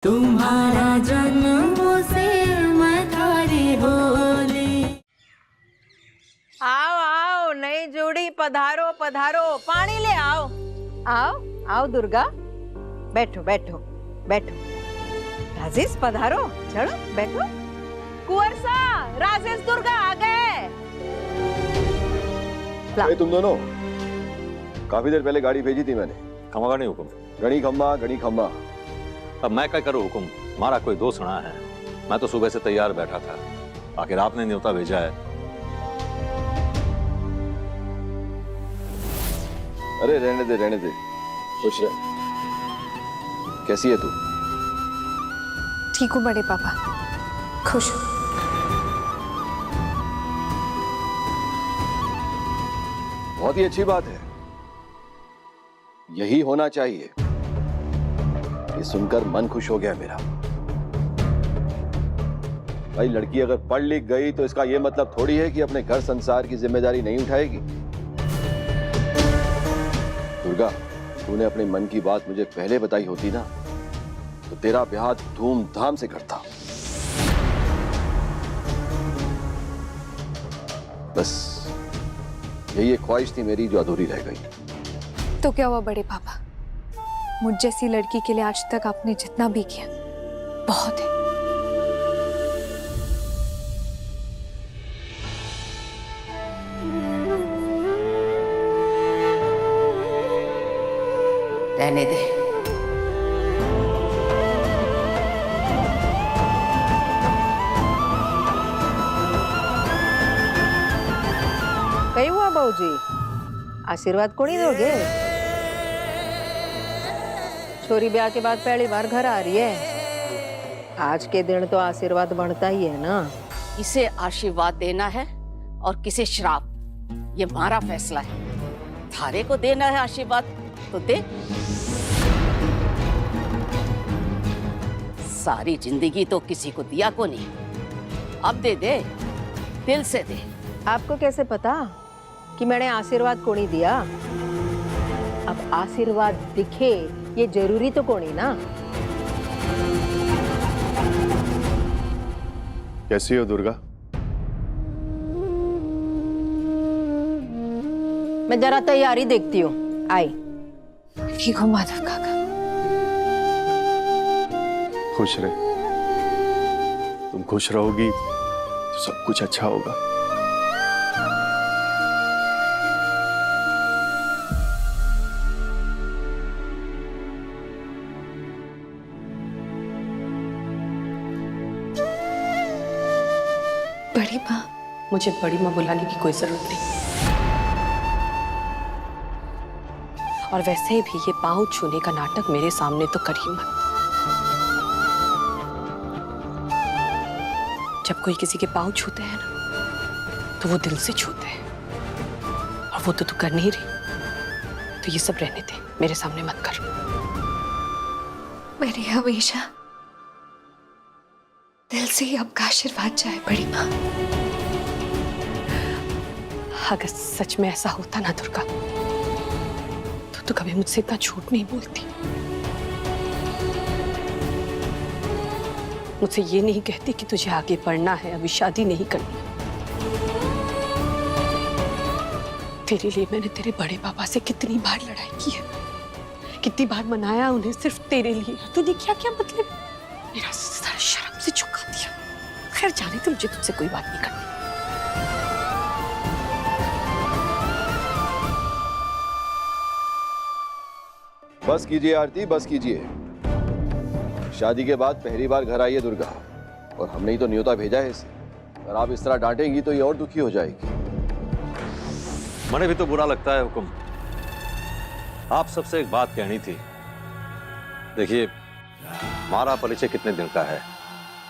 तुम्हारा जन्मों से मैं थारी होली। आओ आओ नई जोड़ी पधारो पधारो, पानी ले आओ। आओ आओ दुर्गा, बैठो बैठो बैठो। राजेश पधारो, चलो बैठो। कुंवर सा, राजेश दुर्गा आ गए। तुम दोनों, काफी देर पहले गाड़ी भेजी थी मैंने। खम्मा नहीं हुकुम। गणी खम्मा। अब मैं क्या करूं हुकुम, हमारा कोई दोस्त ना है। मैं तो सुबह से तैयार बैठा था, आखिर आपने न्योता भेजा है। अरे रहने दे, खुश रह। कैसी है तू? ठीक हूँ बड़े पापा, खुश हूँ। बहुत ही अच्छी बात है, यही होना चाहिए। ये सुनकर मन खुश हो गया मेरा। भाई लड़की अगर पढ़ लिख गई तो इसका ये मतलब थोड़ी है कि अपने घर संसार की जिम्मेदारी नहीं उठाएगी। दुर्गा, तूने अपने मन की बात मुझे पहले बताई होती ना, तो तेरा ब्याह धूमधाम से करता। बस यही एक ख्वाहिश थी मेरी जो अधूरी रह गई। तो क्या हुआ बड़े पापा, मुझ जैसी लड़की के लिए आज तक आपने जितना भी किया बहुत है। रहने दे। कई हुआ बाबूजी, आशीर्वाद कोनी दोगे? छोरी ब्याह के बाद पहली बार घर आ रही है, आज के दिन तो आशीर्वाद बनता ही है ना। किसे आशीर्वाद देना है और किसे श्राप, ये हमारा फैसला है। थारे को देना है आशीर्वाद तो दे। सारी जिंदगी तो किसी को दिया को नहीं, अब दे दे, दिल से दे। आपको कैसे पता कि मैंने आशीर्वाद कोनी दिया? अब आशीर्वाद दिखे ये जरूरी तो कोनी ना। कैसी हो दुर्गा? मैं जरा तैयारी देखती हूँ, आई। ठीक हूँ माधव काका। खुश रहे, तुम खुश रहोगी तो सब कुछ अच्छा होगा। बड़ी माँ, मुझे बड़ी माँ बुलाने की कोई जरूरत नहीं। और वैसे भी ये पाँव छूने का नाटक मेरे सामने तो कर ही मत। जब कोई किसी के पाँव छूते हैं ना, तो वो दिल से छूते हैं, और वो तो तू कर नहीं रही। तो ये सब रहने दे, मेरे सामने मत कर। मेरी हमेशा दिल से ही आपका आशीर्वाद चाहे बड़ी माँ। अगर सच में ऐसा होता ना दुर्गा, तो तू कभी मुझसे इतना झूठ नहीं बोलती। मुझसे ये नहीं कहती कि तुझे आगे पढ़ना है, अभी शादी नहीं करनी। तेरे लिए मैंने तेरे बड़े पापा से कितनी बार लड़ाई की है, कितनी बार मनाया उन्हें सिर्फ तेरे लिए। तूने क्या क्या मतलब मेरा सर शर्म से झुका दिया। खैर जाने तो, मुझे तुझसे कोई बात नहीं करनी। बस कीजिए आरती, बस कीजिए। शादी के बाद पहली बार घर आई है दुर्गा, और हमने ही तो न्योता भेजा है इसे। अगर आप इस तरह डांटेंगी तो ये और दुखी हो जाएगी। मुझे भी तो बुरा लगता है हुकुम। आप सबसे एक बात कहनी थी। देखिए, हमारा परिचय कितने दिन का है,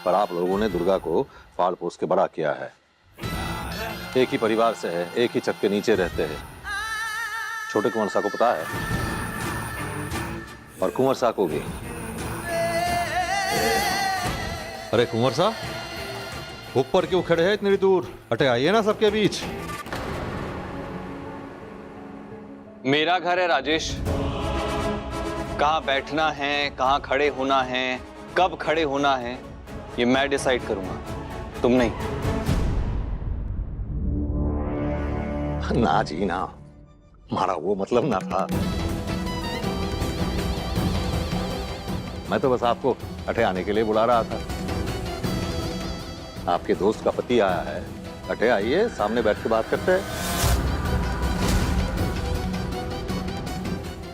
पर आप लोगों ने दुर्गा को पाल पोस के बड़ा किया है। एक ही परिवार से है, एक ही छत के नीचे रहते हैं। छोटे कुंवर सा को पता है, और कुंवर सा को भी। अरे कुंवर सा, ऊपर क्यों खड़े हैं इतनी दूर? हटे आइए ना सबके बीच। मेरा घर है राजेश, कहाँ बैठना है, कहाँ खड़े होना है, कब खड़े होना है ये मैं डिसाइड करूंगा, तुम नहीं। ना जी ना, हमारा वो मतलब ना था। मैं तो बस आपको अठे आने के लिए बुला रहा था। आपके दोस्त का पति आया है, अठे आइए, सामने बैठ के बात करते हैं।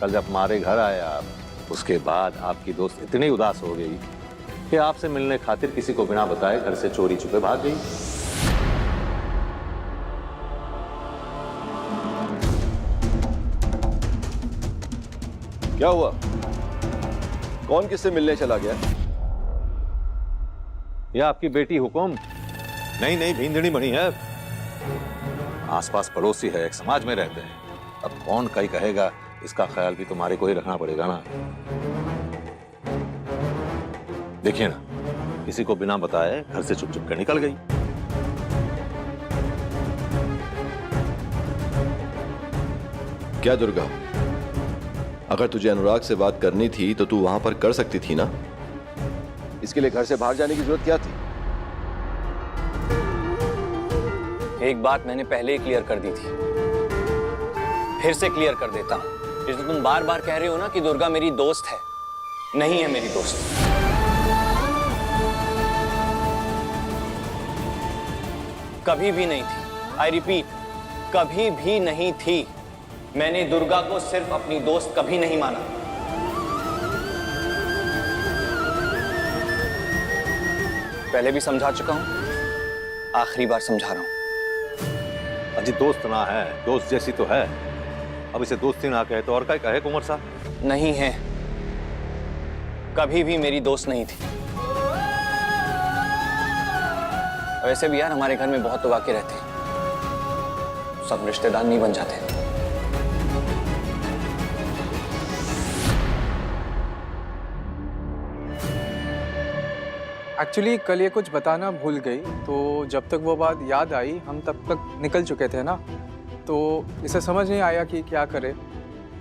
कल जब हमारे घर आए आप, उसके बाद आपकी दोस्त इतनी उदास हो गई कि आपसे मिलने खातिर किसी को बिना बताए घर से चोरी छुपे भाग गई। क्या हुआ? कौन किससे मिलने चला गया? ये आपकी बेटी हुकुम नई नई भींदड़ी बनी है। आसपास पड़ोसी है, एक समाज में रहते हैं। अब कौन कहीं कहेगा, इसका ख्याल भी तुम्हारे को ही रखना पड़ेगा ना। देखिए ना, किसी को बिना बताए घर से चुप चुप कर निकल गई। क्या दुर्गा, अगर तुझे अनुराग से बात करनी थी तो तू वहां पर कर सकती थी ना। इसके लिए घर से बाहर जाने की जरूरत क्या थी? एक बात मैंने पहले ही क्लियर कर दी थी, फिर से क्लियर कर देता हूं। जैसे तुम बार बार कह रहे हो ना कि दुर्गा मेरी दोस्त है, नहीं है मेरी दोस्त। कभी भी नहीं थी। आई रिपीट, कभी भी नहीं थी। मैंने दुर्गा को सिर्फ अपनी दोस्त कभी नहीं माना। पहले भी समझा चुका हूं, आखिरी बार समझा रहा हूं। अजी दोस्त ना है, दोस्त जैसी तो है। अब इसे दोस्ती ना कहे तो और क्या कहे कुंवर साहब? नहीं है, कभी भी मेरी दोस्त नहीं थी। वैसे भी यार हमारे घर में बहुत लोग आके रहते हैं, सब रिश्तेदार नहीं बन जाते। एक्चुअली कल ये कुछ बताना भूल गई, तो जब तक वो बात याद आई हम तब तक निकल चुके थे ना, तो इसे समझ नहीं आया कि क्या करे।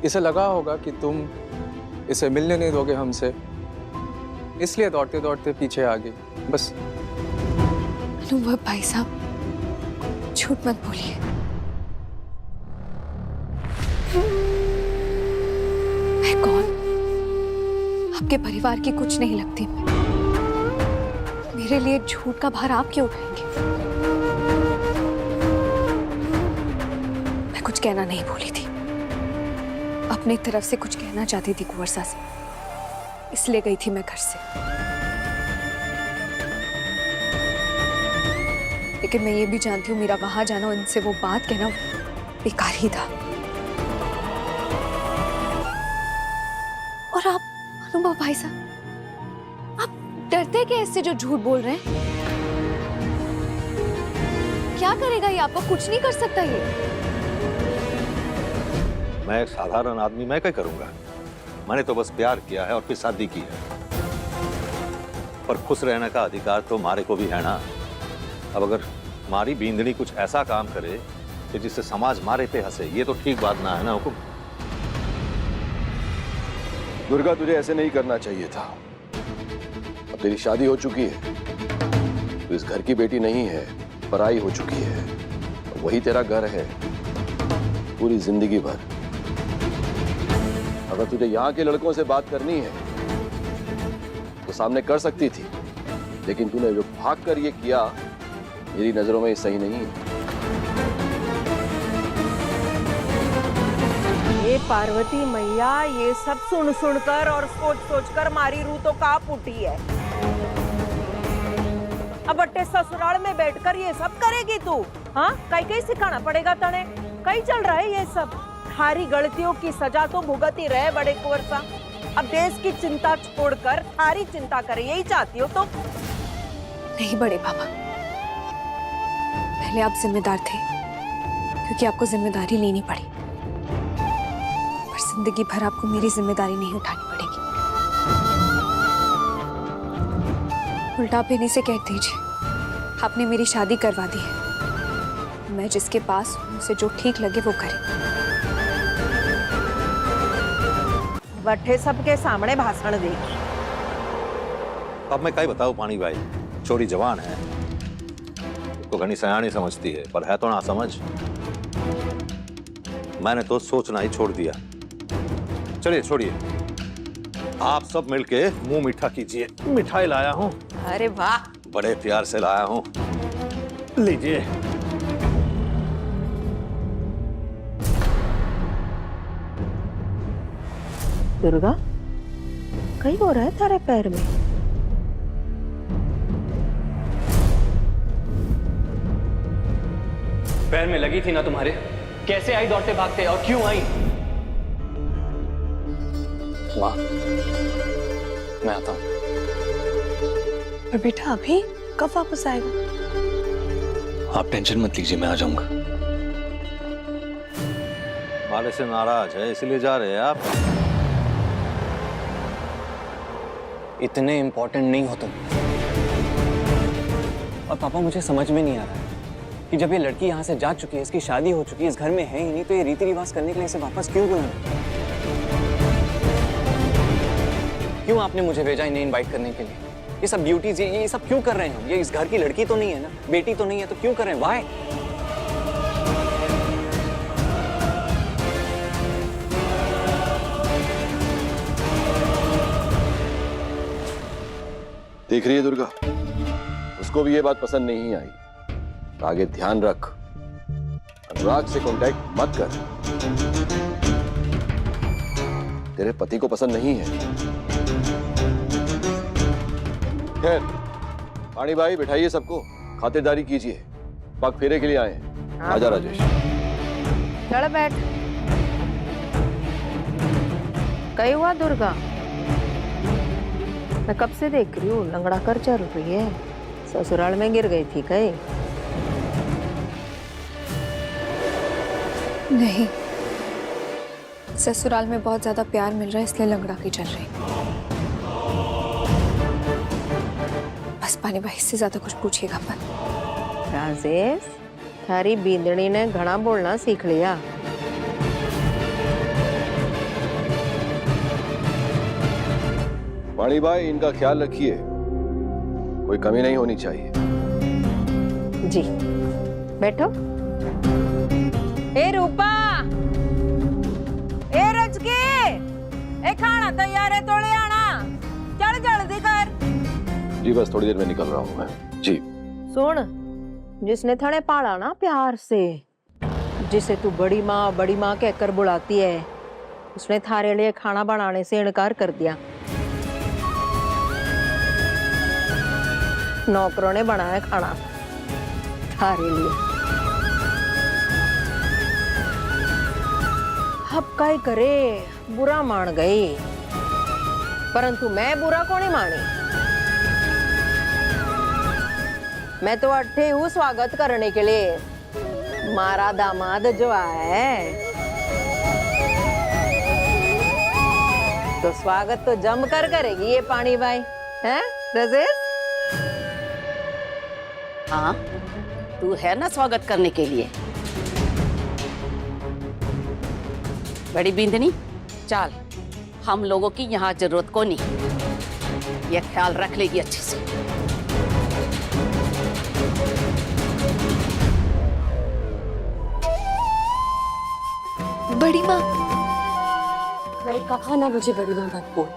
इसे लगा होगा कि तुम इसे मिलने नहीं दोगे हमसे, इसलिए दौड़ते दौड़ते पीछे आ गई बस। अनुभव भाई साहब, झूठ मत बोलिए। मैं कौन? आपके परिवार की कुछ नहीं लगती मैं। मेरे लिए झूठ का भार आप क्यों उठाएंगे? मैं कुछ कहना नहीं भूली थी, अपनी तरफ से कुछ कहना चाहती थी कुंवर साहब से, इसलिए गई थी मैं घर से। लेकिन मैं ये भी जानती हूँ मेरा वहां जाना, उनसे वो बात कहना बेकार ही था। और आप अनुभव भाई साहब, आप डरते क्या इससे जो झूठ बोल रहे हैं? क्या करेगा ये? आपको कुछ नहीं कर सकता ये। मैं एक साधारण आदमी, मैं क्या करूंगा? मैंने तो बस प्यार किया है और फिर शादी की है। पर खुश रहने का अधिकार तो हमारे को भी है ना। अब अगर हमारी बींदनी कुछ ऐसा काम करे कि जिससे समाज मारे पे हंसे, ये तो ठीक बात ना है ना हुकुम। दुर्गा, तुझे ऐसे नहीं करना चाहिए था। अब तेरी शादी हो चुकी है, तो इस घर की बेटी नहीं है, पराई हो चुकी है। वही तेरा घर है पूरी जिंदगी भर। अगर तुझे यहाँ के लड़कों से बात करनी है तो सामने कर सकती थी, लेकिन तूने जो भाग कर ये किया, मेरी नजरों में ये सही नहीं है। ये पार्वती मैया, ये सब सुन सुनकर और सोच सोचकर मारी रूह तो कांप उठी है। अब अट्टे ससुराल में बैठकर ये सब करेगी तू? हाँ, कहीं कहीं सिखाना पड़ेगा तने। कहीं चल रहा है ये सब? थारी गलतियों की सजा तो भुगत ही रहे बड़े कुंवर साहब। अब देश की चिंता छोड़कर थारी चिंता करे, यही चाहती हो तो? नहीं बड़े बाबा, पहले आप जिम्मेदार थे क्योंकि आपको जिम्मेदारी लेनी पड़ी, पर जिंदगी भर आपको मेरी जिम्मेदारी नहीं उठानी पड़ेगी। उल्टा आप इन्हीं से कह दीजिए, आपने मेरी शादी करवा दी है, मैं जिसके पास हूं उसे जो ठीक लगे वो करे। बट्ठे सबके सामने भाषण देगी। अब मैं कहीं बताऊं पानी भाई, छोरी जवान है, उसको घनी सयानी समझती है, पर है तो ना समझ। मैंने तो सोचना ही छोड़ दिया। चलिए छोड़िए, आप सब मिलके मुंह मीठा कीजिए। मिठाई लाया हूँ, अरे वाह, बड़े प्यार से लाया हूँ, लीजिए। दुर्गा, कहीं हो रहा है तारे पैर में? पैर में लगी थी ना तुम्हारे? कैसे आई दौड़ते भागते, और क्यों आई? माँ, मैं आता हूं। पर बेटा अभी कब वापस आएगा? आप टेंशन मत लीजिए, मैं आ जाऊंगा। वाले से नाराज है इसलिए जा रहे हैं आप? इतने इंपॉर्टेंट नहीं हो तुम। और पापा, मुझे समझ में नहीं आ रहा है कि जब ये लड़की यहाँ से जा चुकी है, इसकी शादी हो चुकी है, इस घर में है ही नहीं, तो ये रीति रिवाज करने के लिए इसे वापस क्यों बुलाना? क्यों आपने मुझे भेजा इन्हें इनवाइट करने के लिए? ये सब ब्यूटीज, ये सब क्यों कर रहे हैं हम? ये इस घर की लड़की तो नहीं है ना, बेटी तो नहीं है, तो क्यों कर रहे हैं? वाई? देख रही है दुर्गा, उसको भी ये बात पसंद नहीं आई। आगे ध्यान रख, अनुराग से कांटेक्ट मत कर। तेरे पति को पसंद नहीं है। खैर, पानी भाई बिठाइए सबको, खातिरदारी कीजिए। पग फेरे के लिए आए हैं। आजा राजेश। चल बैठ। कहीं हुआ दुर्गा? मैं कब से देख रही हूँ, लंगड़ा कर चल रही है। ससुराल में गिर गई थी कहीं? नहीं, ससुराल में बहुत ज्यादा प्यार मिल रहा है इसलिए लंगड़ा की चल रही। बस पानी भाई से ज्यादा कुछ पूछिएगा मत। राजेश, थारी बींदनी ने घना बोलना सीख लिया। पानी भाई, इनका ख्याल रखिए, कोई कमी नहीं होनी चाहिए। जी, बैठो। ए रूपा, ए रजके, ए खाना तैयार है, तोड़े आना। चल जल्दी कर। जी बस थोड़ी देर में निकल रहा हूँ मैं। जी सुन, जिसने थने पाला ना प्यार से, जिसे तू बड़ी माँ कहकर बुलाती है, उसने थारे लिए खाना बनाने से इनकार कर दिया। नौकरों ने बनाया खाना थारे लिए। अब काय करे, बुरा मान गई, परंतु मैं बुरा को नहीं मानी। मैं तो अट्ठे हूँ स्वागत करने के लिए। मारा दामाद जो आया है तो स्वागत तो जमकर करेगी ये पानी भाई, हैं रजेश? हाँ, तू है ना स्वागत करने के लिए। बड़ी बिंदनी, चल, हम लोगों की यहाँ जरूरत को नहीं, ये ख्याल रख लेगी अच्छे से। बड़ी माँ, मैं कहा ना मुझे बड़ी माँ मत बोल।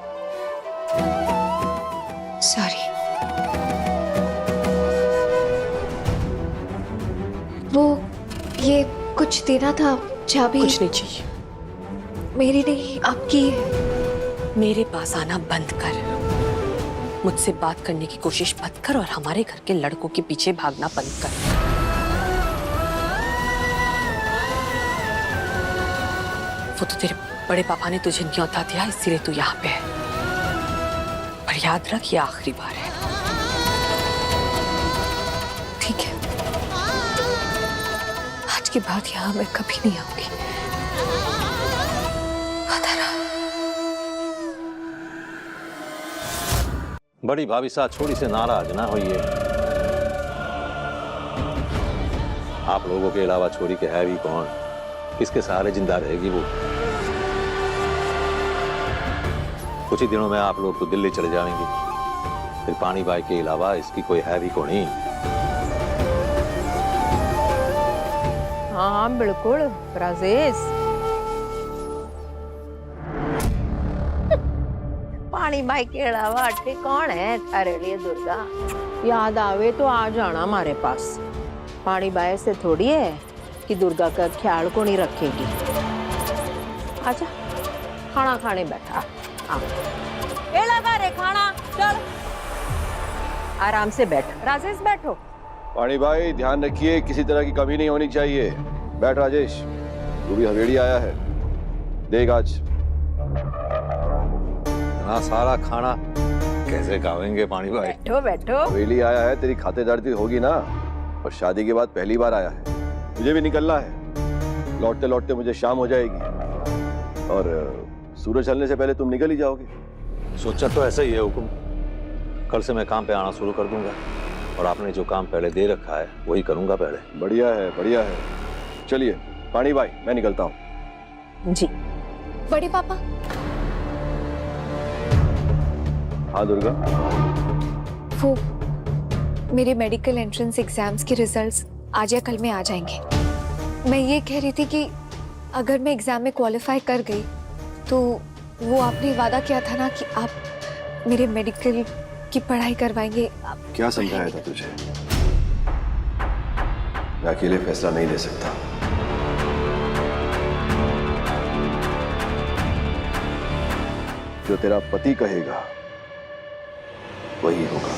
सॉरी। वो ये कुछ देना था, चाबी। कुछ नहीं चाहिए। मेरी नहीं, आपकी। मेरे पास आना बंद कर, मुझसे बात करने की कोशिश मत कर, और हमारे घर के लड़कों के पीछे भागना बंद कर। वो तो तेरे बड़े पापा ने तुझे न्योता दिया, इसीलिए तू यहाँ पे है। पर याद रख, ये आखिरी बार है। ठीक है, आज के बाद यहाँ मैं कभी नहीं आऊंगी। बड़ी भाभी साहब, छोड़ी से नाराज ना होइए। आप लोगों के अलावा छोरी के है भी कौन? किसके सहारे जिंदा रहेगी वो? कुछ ही दिनों में आप लोग तो दिल्ली चले जाएंगे। फिर पानी बाई के अलावा इसकी कोई है भी कोनी। हाँ हाँ बिल्कुल राजेश। पानी बाई के अलावा अट्ठे कौन है थारे लिए दुर्गा? याद आवे तो आ जाना हमारे पास। पानी बाई से थोड़ी है कि दुर्गा का ख्याल को नहीं रखेगी। आजा खाना खाने बैठा। ए लगा रे खाना, चल आराम से बैठ राजेश, बैठो। पानी भाई ध्यान रखिए, किसी तरह की कमी नहीं होनी चाहिए। बैठ राजेश, तू भी हवेली आया है, देख आज इतना सारा खाना कैसे खाएंगे पानी भाई? बैठो बैठो। हवेली आया है, तेरी खातेदारी होगी ना। और शादी के बाद पहली बार आया है, मुझे भी निकलना है। लौटते लौटते मुझे शाम हो जाएगी और सूरज ढलने से पहले तुम निकल ही जाओगे। सोचा तो ऐसा ही है हुकुम। कल से मैं काम पे आना शुरू कर दूंगा और आपने जो काम पहले दे रखा है वही करूंगा पहले। बढ़िया है, बढ़िया है। चलिए पानी भाई, मैं निकलता हूँ। जी। बड़े पापा। हाँ दुर्गा। वो मेरे मेडिकल एंट्रेंस एग्जाम्स के रिजल्ट्स आज या कल में आ जाएंगे। मैं ये कह रही थी कि अगर मैं एग्जाम में क्वालिफाई कर गई तो वो आपने वादा किया था ना कि आप मेरे मेडिकल की पढ़ाई करवाएंगे। क्या समझाया था तुझे? मैं अकेले फैसला नहीं ले सकता। जो तेरा पति कहेगा वही होगा।